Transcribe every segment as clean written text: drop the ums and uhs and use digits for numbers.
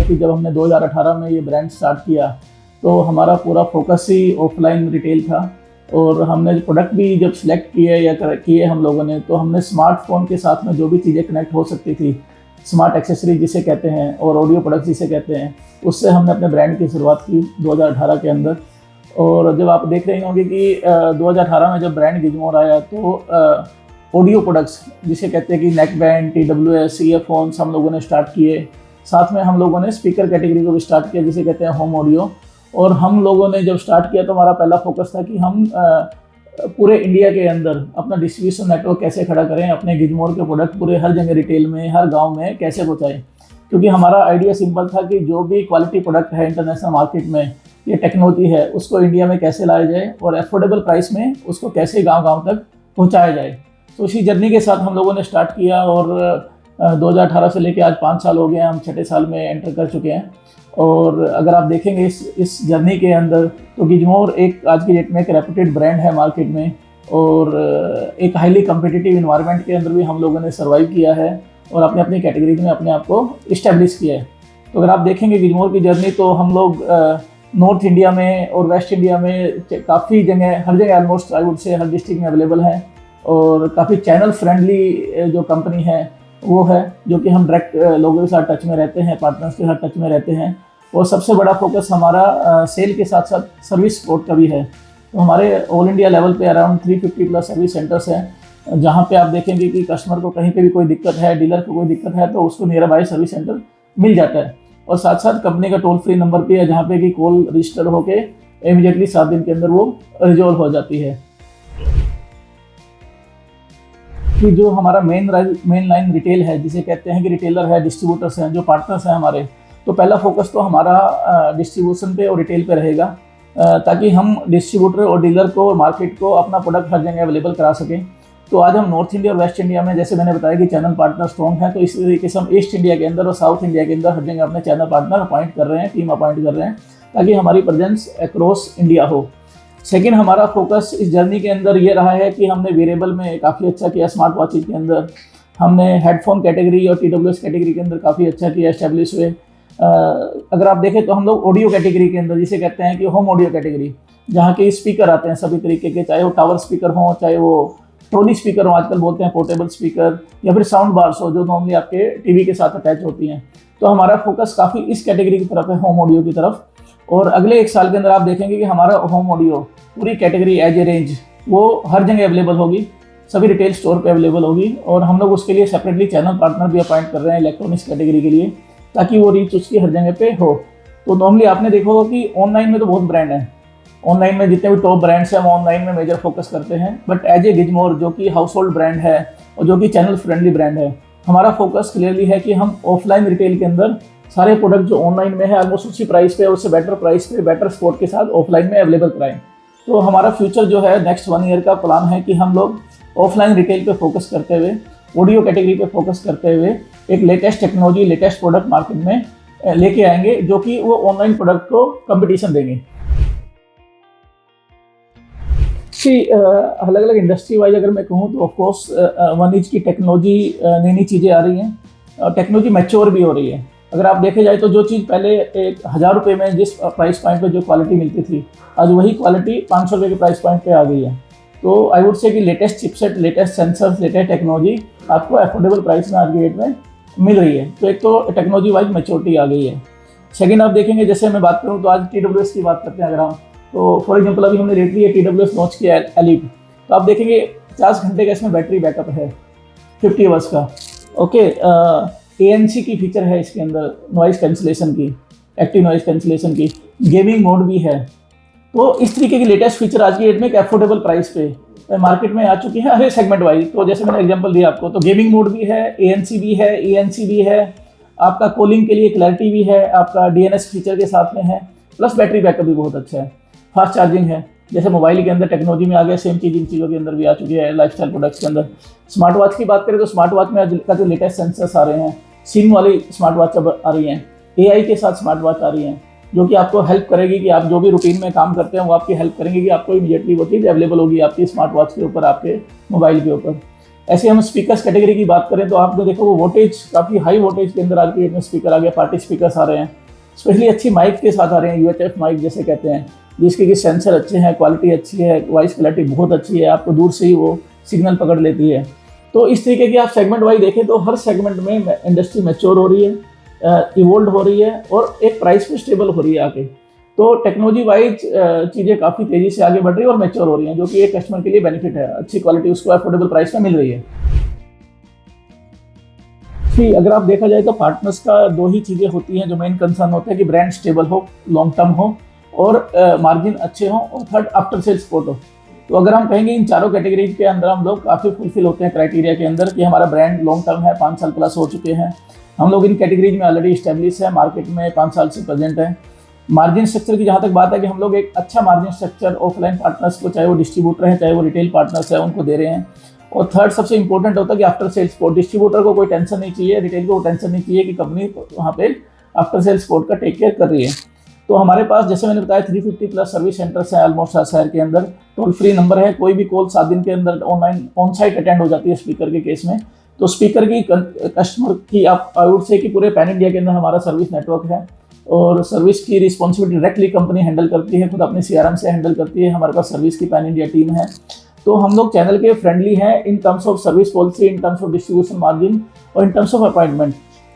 कि जब हमने 2018 में ये ब्रांड स्टार्ट किया तो हमारा पूरा फोकस ही ऑफलाइन रिटेल था। और हमने प्रोडक्ट भी जब सिलेक्ट किए हम लोगों ने, तो हमने स्मार्टफोन के साथ में जो भी चीज़ें कनेक्ट हो सकती थी, स्मार्ट एक्सेसरी जिसे कहते हैं और ऑडियो प्रोडक्ट जिसे कहते हैं, उससे हमने अपने ब्रांड की शुरुआत की 2018 के अंदर। और जब आप देख रहे होंगे कि 2018 में जब ब्रांड गिजमोर आया तो ऑडियो प्रोडक्ट्स जिसे कहते हैं कि नेक बैंड, TWS, ईयरफोन्स हम लोगों ने स्टार्ट किए। साथ में हम लोगों ने स्पीकर कैटेगरी को भी स्टार्ट किया जिसे कहते हैं होम ऑडियो। और हम लोगों ने जब स्टार्ट किया तो हमारा पहला फोकस था कि हम पूरे इंडिया के अंदर अपना डिस्ट्रीब्यूशन नेटवर्क कैसे खड़ा करें, अपने गिजमोर के प्रोडक्ट पूरे हर जगह रिटेल में, हर गांव में कैसे पहुँचाएँ। क्योंकि हमारा आइडिया सिंपल था कि जो भी क्वालिटी प्रोडक्ट है इंटरनेशनल मार्केट में, ये टेक्नोलॉजी है, उसको इंडिया में कैसे लाया जाए और अफोर्डेबल प्राइस में उसको कैसे गाँव तक पहुँचाया जाए। तो इसी जर्नी के साथ हम लोगों ने स्टार्ट किया और 2018 से लेकर आज 5 साल हो गए हैं, हम 6ठे साल में एंटर कर चुके हैं। और अगर आप देखेंगे इस जर्नी के अंदर तो गिजमोर एक आज की डेट में एक रेपुटेड ब्रांड है मार्केट में, और एक हाईली कम्पिटिटिव इन्वायरमेंट के अंदर भी हम लोगों ने सर्वाइव किया है और अपने अपनी कैटेगरीज में अपने आप को इस्टेब्लिश किया है। तो अगर आप देखेंगे गिजमोर की जर्नी तो हम लोग नॉर्थ इंडिया में और वेस्ट इंडिया में काफ़ी जगह, हर जगह almost I would say her district में अवेलेबल है। और काफ़ी चैनल फ्रेंडली जो कंपनी है वो है, जो कि हम डायरेक्ट लोगों के साथ टच में रहते हैं, पार्टनर्स के साथ टच में रहते हैं। और सबसे बड़ा फोकस हमारा सेल के साथ साथ सर्विस सपोर्ट का भी है। तो हमारे ऑल इंडिया लेवल पे अराउंड 350 प्लस सर्विस सेंटर्स हैं, जहाँ पे आप देखेंगे कि कस्टमर को कहीं पे भी कोई दिक्कत है, डीलर को कोई दिक्कत है तो उसको नियर बाय सर्विस सेंटर मिल जाता है। और साथ साथ कंपनी का टोल फ्री नंबर भी है, जहाँ पे कि कॉल रजिस्टर होके इमीडिएटली 7 दिन के अंदर वो रिजॉल्व हो जाती है। कि जो हमारा मेन लाइन रिटेल है जिसे कहते हैं कि रिटेलर है, डिस्ट्रीब्यूटर्स हैं, जो पार्टनर्स हैं हमारे, तो पहला फोकस तो हमारा डिस्ट्रीब्यूशन पे और रिटेल पे रहेगा, ताकि हम डिस्ट्रीब्यूटर और डीलर को, मार्केट को अपना प्रोडक्ट हर जगह अवेलेबल करा सकें। तो आज हम नॉर्थ इंडिया और वेस्ट इंडिया में, जैसे मैंने बताया कि चैनल पार्टनर स्ट्रॉन्ग है, तो इस तरीके से हम ईस्ट इंडिया के अंदर और साउथ इंडिया के अंदर हर जगह अपने चैनल पार्टनर अपॉइंट कर रहे हैं, टीम अपॉइंट कर रहे हैं, ताकि हमारी प्रेजेंस अक्रॉस इंडिया हो। सेकेंड, हमारा फोकस इस जर्नी के अंदर ये रहा है कि हमने वेरेबल में काफ़ी अच्छा किया, स्मार्ट वॉचेज के अंदर हमने हेडफोन कैटेगरी और TWS कैटेगरी के अंदर काफ़ी अच्छा किया, एस्टेब्लिश हुए। अगर आप देखें तो हम लोग ऑडियो कैटेगरी के अंदर जिसे कहते हैं कि होम ऑडियो कैटेगरी, जहाँ के स्पीकर आते हैं सभी तरीके के, चाहे वो टावर स्पीकर हों, चाहे वो ट्रॉली स्पीकर हों, आजकल बोलते हैं पोर्टेबल स्पीकर, या फिर साउंड बार्स हो जो नॉर्मली आपके टीवी के साथ अटैच होती हैं। तो हमारा फोकस काफ़ी इस कैटेगरी की तरफ है, होम ऑडियो की तरफ। और अगले 1 साल के अंदर आप देखेंगे कि हमारा होम ऑडियो पूरी कैटेगरी एज ए रेंज वो हर जगह अवेलेबल होगी, सभी रिटेल स्टोर पे अवेलेबल होगी। और हम लोग उसके लिए सेपरेटली चैनल पार्टनर भी अपॉइंट कर रहे हैं इलेक्ट्रॉनिक्स कैटेगरी के लिए, ताकि वो रीच उसकी हर जगह पे हो। तो नॉर्मली आपने देखा होगा कि ऑनलाइन में तो बहुत ब्रांड हैं, ऑनलाइन में जितने भी टॉप ब्रांड्स हैं वो ऑनलाइन में मेजर फोकस करते हैं, बट एज ए गिजमोर जो कि हाउस होल्ड ब्रांड है और जो कि चैनल फ्रेंडली ब्रांड है, हमारा फोकस क्लियरली है कि हम ऑफलाइन रिटेल के अंदर सारे प्रोडक्ट जो ऑनलाइन में है ऑलमोस्ट उसी प्राइस पे, उससे बेटर प्राइस पे, बेटर सपोर्ट के साथ ऑफलाइन में अवेलेबल कराएं। तो हमारा फ्यूचर जो है नेक्स्ट 1 ईयर का प्लान है कि हम लोग ऑफलाइन रिटेल पे फोकस करते हुए, ऑडियो कैटेगरी पे फोकस करते हुए एक latest technology, latest product market में लेके आएंगे, जो कि वो ऑनलाइन प्रोडक्ट को कंपटीशन देंगे। अलग अलग इंडस्ट्री वाइज अगर मैं कहूँ तो ऑफकोर्स वन इज की टेक्नोलॉजी, नई नई चीज़ें आ रही हैं, टेक्नोलॉजी मैच्योर भी हो रही है। अगर आप देखे जाए तो जो चीज़ पहले 1000 रुपये में जिस प्राइस पॉइंट पे जो क्वालिटी मिलती थी, आज वही क्वालिटी 500 रुपये के प्राइस पॉइंट पे आ गई है। तो आई वुड से कि latest chipset, latest sensors, latest technology आपको अफोर्डेबल प्राइस में आज की डेट में मिल रही है। तो एक तो टेक्नोलॉजी वाइज मैच्योरिटी आ गई है। सेकेंड, आप देखेंगे जैसे मैं बात करूँ तो आज TWS की बात करते हैं अगर हम, तो फॉर एग्जाम्पल अभी हमने लेटली ये TWS लॉन्च किया है एलिट, तो आप देखेंगे 50 घंटे का इसमें बैटरी बैकअप है, 50 आवर्स का। ओके, ANC की फीचर है इसके अंदर, नॉइज़ कैंसिलेशन की, एक्टिव नॉइज़ कैंसिलेशन की, गेमिंग मोड भी है। तो इस तरीके की लेटेस्ट फीचर आज की डेट में एक अफोर्डेबल प्राइस पे मार्केट में आ चुकी है हर सेगमेंट वाइज। तो जैसे मैंने एग्जांपल दिया आपको, तो गेमिंग मोड भी है, ANC भी है, ANC भी है, आपका कॉलिंग के लिए क्लैरिटी भी है, आपका DNS फीचर के साथ में है, प्लस बैटरी बैकअप भी बहुत अच्छा है, फास्ट चार्जिंग है। जैसे मोबाइल के अंदर टेक्नोलॉजी में आ गया, सेम चीज़ इन चीज़ों के अंदर भी आ चुकी है, लाइफस्टाइल प्रोडक्ट्स के अंदर। स्मार्ट वॉच की बात करें तो स्मार्ट वॉच में आज का जो लेटेस्ट सेंसर्स आ रहे हैं, सिम वाली स्मार्ट वॉच अब आ रही हैं, AI के साथ स्मार्ट वॉच आ रही हैं, जो कि आपको हेल्प करेगी कि आप जो भी रूटीन में काम करते हैं वो आपकी हेल्प करेंगे कि आपको इमीडिएटली वो चीज़ अवेलेबल होगी आपकी स्मार्ट वॉच के ऊपर, आपके मोबाइल के ऊपर। ऐसे हम स्पीकर्स कैटेगरी की बात करें तो आपने देखो वो वोटेज काफ़ी हाई वोटेज के अंदर आज के स्पीकर आ गया, पार्टी स्पीकर्स आ रहे हैं, स्पेशली अच्छी माइक के साथ आ रहे हैं, यूएचएफ माइक जैसे कहते हैं, जिसके कि सेंसर अच्छे हैं, क्वालिटी अच्छी है, वॉइस क्वालिटी बहुत अच्छी है, आपको दूर से ही वो सिग्नल पकड़ लेती है। तो इस तरीके की आप सेगमेंट वाइज देखें तो हर सेगमेंट में इंडस्ट्री मैच्योर हो रही है, इवोल्व हो रही है और एक प्राइस पे स्टेबल हो रही है आके। तो टेक्नोलॉजी वाइज चीज़ें काफ़ी तेज़ी से आगे बढ़ रही है और मैच्योर हो रही हैं, जो कि एक कस्टमर के लिए बेनिफिट है, अच्छी क्वालिटी उसको अफोर्डेबल प्राइस में मिल रही है। जी, अगर आप देखा जाए तो पार्टनर्स का दो ही चीज़ें होती हैं जो मेन कंसर्न होता है कि ब्रांड स्टेबल हो, लॉन्ग टर्म हो और मार्जिन अच्छे हों और थर्ड आफ्टर सेल सपोर्ट हो। तो अगर हम कहेंगे इन चारों कैटेगरीज के अंदर हम लोग काफ़ी फुलफिल होते हैं क्राइटेरिया के अंदर कि हमारा ब्रांड लॉन्ग टर्म है, 5 साल प्लस हो चुके हैं, हम लोग इन कैटेगरीज में ऑलरेडी इस्टेब्लिश है, मार्केट में 5 साल से प्रेजेंट है। मार्जिन स्ट्रक्चर की जहाँ तक बात है कि हम लोग एक अच्छा मार्जिन स्ट्रक्चर ऑफलाइन पार्टनर्स को, चाहे वो डिस्ट्रीब्यूटर हैं चाहे वो रिटेल पार्टनर्स हैं, उनको दे रहे हैं। और थर्ड सबसे इंपॉर्टेंट होता है कि आफ्टर सेल सपोर्ट, डिस्ट्रीब्यूटर को कोई टेंशन नहीं चाहिए, रिटेल को टेंशन नहीं चाहिए कि कंपनी वहाँ पे आफ्टर सेल सपोर्ट का टेक केयर कर रही है। तो हमारे पास जैसे मैंने बताया 350 प्लस सर्विस सेंटर्स हैं ऑलमोस्ट हर शहर के अंदर, टोल फ्री नंबर है, कोई भी कॉल 7 दिन के अंदर ऑनलाइन ऑन साइट अटेंड हो जाती है स्पीकर के केस में। तो स्पीकर की कस्टमर की आप आई वुड से कि पूरे पैन इंडिया के अंदर हमारा सर्विस नेटवर्क है और सर्विस की रिस्पॉन्सिबिलिटी डायरेक्टली कंपनी हैंडल करती है, खुद अपने सीआरएम से हैंडल करती है, हमारे पास सर्विस की पैन इंडिया टीम है। तो हम लोग चैनल के फ्रेंडली हैं in terms of service policy, in terms of distribution margin और इन टर्म्स ऑफ अपॉइंटमेंट।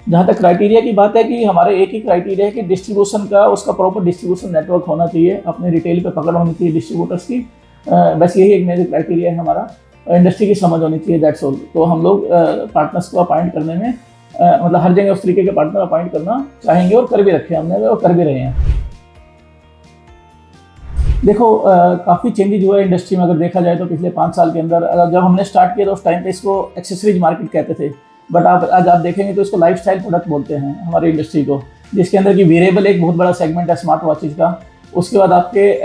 जहाँ तक क्राइटेरिया की बात है कि हमारे एक ही क्राइटेरिया है कि डिस्ट्रीब्यूशन का उसका प्रॉपर डिस्ट्रीब्यूशन नेटवर्क होना चाहिए, अपने रिटेल पे पकड़ होनी चाहिए डिस्ट्रीब्यूटर्स की, बस यही एक मेजर क्राइटेरिया है हमारा, इंडस्ट्री की समझ होनी चाहिए, दैट्स ऑल। तो हम लोग पार्टनर्स को अपॉइंट करने में मतलब हर जगह उस तरीके के पार्टनर अपॉइंट करना चाहेंगे और कर भी रखे हमने और कर भी रहे हैं। देखो काफ़ी चेंजेज हुआ है इंडस्ट्री में, अगर देखा जाए तो पिछले 5 साल के अंदर। जब हमने स्टार्ट किया तो उस टाइम पे इसको एक्सेसरीज मार्केट कहते थे, बट आज आप देखेंगे तो इसको लाइफस्टाइल प्रोडक्ट बोलते हैं हमारी इंडस्ट्री को, जिसके अंदर की वेरिएबल एक बहुत बड़ा सेगमेंट है स्मार्ट वॉचेज का। उसके बाद आपके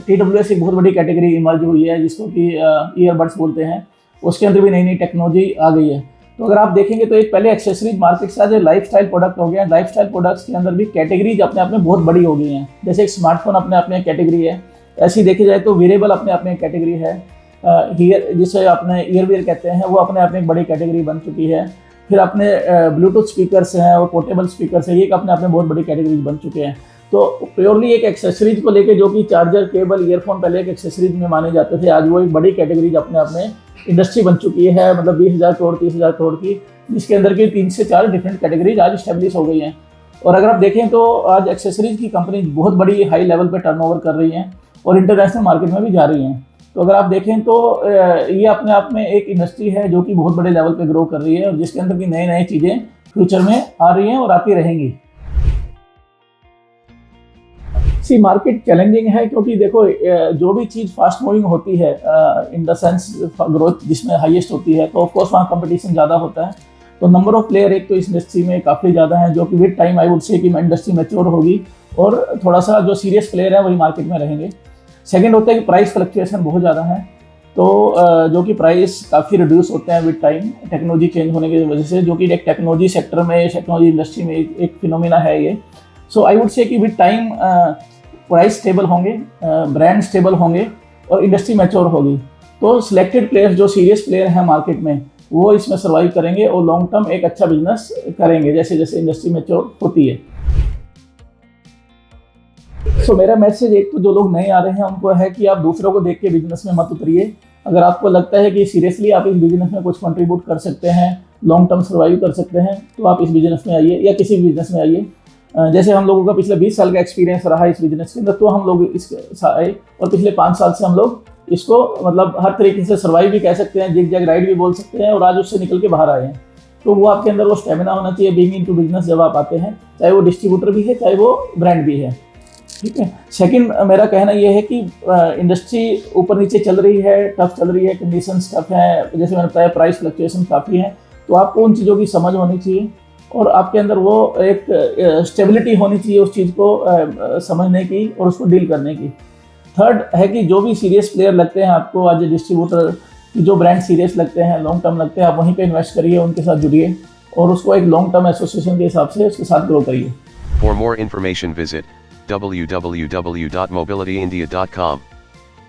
TWS एक बहुत बड़ी कैटेगरी इमर्ज हुई है जिसको कि ईयरबड्स बोलते हैं, उसके अंदर भी नई नई टेक्नोलॉजी आ गई है। तो अगर आप देखेंगे तो एक पहले एक्सेसरीज मार्केट से आज लाइफस्टाइल प्रोडक्ट हो गया, लाइफस्टाइल प्रोडक्ट्स के अंदर भी कैटेगरीज अपने आप में बहुत बड़ी हो गई हैं। जैसे एक स्मार्टफोन अपने आप में एक कैटेगरी है, ऐसी देखी जाए तो वेरिएबल अपने आप में एक कैटेगरी है, हीयर जिसे अपने ईयरवेयर कहते हैं वो अपने आप में एक बड़ी कैटेगरी बन चुकी है। फिर अपने ब्लूटूथ स्पीकर्स हैं और पोर्टेबल स्पीकर्स हैं, ये अपने आप में बहुत बड़ी कैटेगरीज बन चुके हैं। तो प्योरली एक एक्सेसरीज को लेके जो कि चार्जर, केबल, ईयरफोन पहले एक एक्सेसरीज में माने जाते थे, आज वो एक बड़ी कैटेगरीज अपने आप में इंडस्ट्री बन चुकी है, मतलब 20,000 करोड़ 30,000 करोड़ की, जिसके अंदर की 3 से 4 डिफरेंट कैटेगरीज आज स्टैब्लिश हो गई हैं। और अगर आप देखें तो आज एक्सेसरीज की कंपनी बहुत बड़ी हाई लेवल पर टर्नओवर कर रही हैं और इंटरनेशनल मार्केट में भी जा रही हैं। तो अगर आप देखें तो ये अपने आप में एक इंडस्ट्री है जो कि बहुत बड़े लेवल पे ग्रो कर रही है और जिसके अंदर की नई नई चीज़ें फ्यूचर में आ रही हैं और आती रहेंगी। मार्केट चैलेंजिंग है क्योंकि देखो जो भी चीज़ फास्ट मूविंग होती है इन द सेंस ग्रोथ जिसमें हाईएस्ट होती है, तो ऑफकोर्स वहाँ कंपटीशन ज़्यादा होता है। तो नंबर ऑफ प्लेयर एक तो इस इंडस्ट्री में काफ़ी ज़्यादा है, जो कि with time I would say कि इंडस्ट्री मैच्योर होगी और थोड़ा सा जो सीरियस प्लेयर है वही मार्केट में रहेंगे। सेकेंड होता है कि प्राइस फ्लक्चुएशन बहुत ज़्यादा है, तो जो कि प्राइस काफ़ी रिड्यूस होते हैं विद टाइम टेक्नोलॉजी चेंज होने की वजह से, जो कि एक टेक्नोलॉजी सेक्टर में, टेक्नोलॉजी इंडस्ट्री में एक फिनोमिना है ये। सो आई वुड से कि विद टाइम प्राइस स्टेबल होंगे, ब्रांड स्टेबल होंगे और इंडस्ट्री मैच्योर होगी। तो सिलेक्टेड प्लेयर्स जो सीरियस प्लेयर हैं मार्केट में वो इसमें सर्वाइव करेंगे और लॉन्ग टर्म एक अच्छा बिजनेस करेंगे जैसे जैसे इंडस्ट्री मैच्योर होती है। सो मेरा मैसेज एक तो जो लोग नए आ रहे हैं उनको है कि आप दूसरों को देख के बिजनेस में मत उतरिए। अगर आपको लगता है कि सीरियसली आप इस बिजनेस में कुछ कंट्रीब्यूट कर सकते हैं, लॉन्ग टर्म सर्वाइव कर सकते हैं, तो आप इस बिजनेस में आइए या किसी भी बिजनेस में आइए। जैसे हम लोगों का पिछले 20 साल का एक्सपीरियंस रहा है इस बिजनेस के अंदर, तो हम लोग इस आए और पिछले 5 साल से हम लोग इसको मतलब हर तरीके से सर्वाइव भी कह सकते हैं, जिग जैग राइड भी बोल सकते हैं और आज उससे निकल के बाहर आए हैं। तो वो आपके अंदर वो स्टेमिना होना चाहिए बीइंग इनटू बिजनेस जब आप आते हैं, चाहे वो डिस्ट्रीब्यूटर भी है चाहे वो ब्रांड भी है, ठीक है। सेकंड मेरा कहना ये है कि इंडस्ट्री ऊपर नीचे चल रही है, टफ चल रही है, कंडीशंस टफ हैं, जैसे मैंने बताया प्राइस फ्लक्चुएशन काफ़ी है, तो आपको उन चीज़ों की समझ होनी चाहिए और आपके अंदर वो एक स्टेबिलिटी होनी चाहिए उस चीज़ को समझने की और उसको डील करने की। थर्ड है कि जो भी सीरियस प्लेयर लगते हैं आपको आज डिस्ट्रीब्यूटर, जो ब्रांड सीरियस लगते हैं, लॉन्ग टर्म लगते हैं, आप वहीं पे इन्वेस्ट करिए, उनके साथ जुड़िए और उसको एक लॉन्ग टर्म एसोसिएशन के हिसाब से उसके साथ ग्रो करिए। For more information visit www.mobilityindia.com